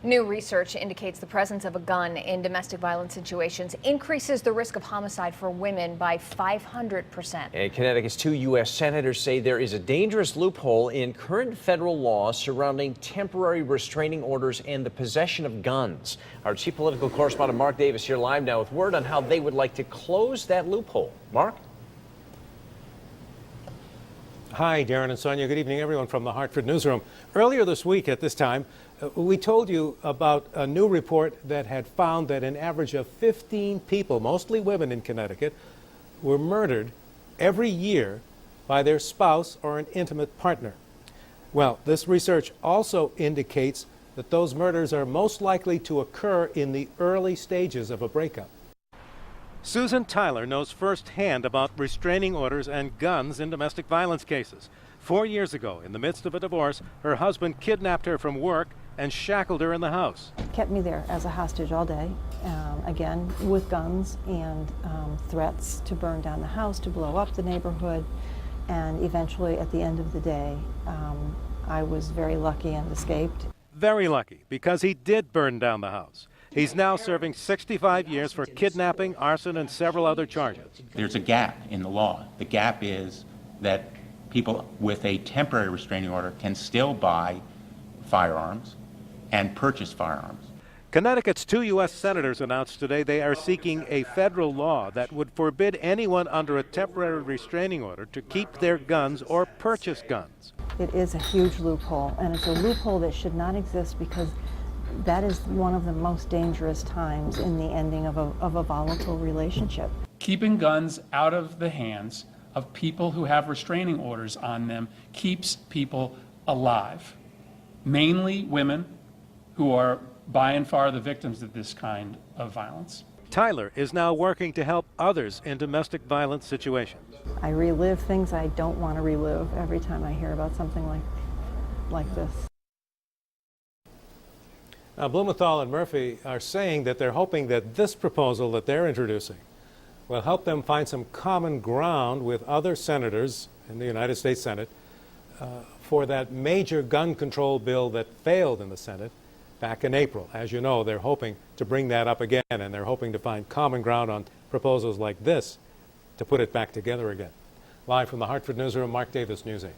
New research indicates the presence of a gun in domestic violence situations increases the risk of homicide for women by 500%. And Connecticut's two U.S. senators say there is a dangerous loophole in current federal law surrounding temporary restraining orders and the possession of guns. Our chief political correspondent Mark Davis here live now with word on how they would like to close that loophole. Mark? Hi, Darren and Sonia. Good evening, everyone from the Hartford newsroom. Earlier this week at this time, we told you about a new report that had found that an average of 15 people, mostly women in Connecticut, were murdered every year by their spouse or an intimate partner. Well, this research also indicates that those murders are most likely to occur in the early stages of a breakup. Susan Tyler knows firsthand about restraining orders and guns in domestic violence cases. 4 years ago, in the midst of a divorce, her husband kidnapped her from work and shackled her in the house. Kept me there as a hostage all day, again with guns and threats to burn down the house, to blow up the neighborhood, and eventually at the end of the day, I was very lucky and escaped. Very lucky, because he did burn down the house. He's now serving 65 years for kidnapping, arson, and several other charges. There's a gap in the law. The gap is that people with a temporary restraining order can still buy firearms and purchase firearms. Connecticut's two U.S. senators announced today they are seeking a federal law that would forbid anyone under a temporary restraining order to keep their guns or purchase guns. It is a huge loophole, and it's a loophole that should not exist because that is one of the most dangerous times in the ending of a volatile relationship. Keeping guns out of the hands of people who have restraining orders on them keeps people alive, mainly women who are by and far the victims of this kind of violence. Tyler is now working to help others in domestic violence situations. I relive things I don't want to relive every time I hear about something like this. Now, Blumenthal and Murphy are saying that they're hoping that this proposal that they're introducing will help them find some common ground with other senators in the United States Senate for that major gun control bill that failed in the Senate back in April. As you know, they're hoping to bring that up again, and they're hoping to find common ground on proposals like this to put it back together again. Live from the Hartford newsroom, Mark Davis, News 8.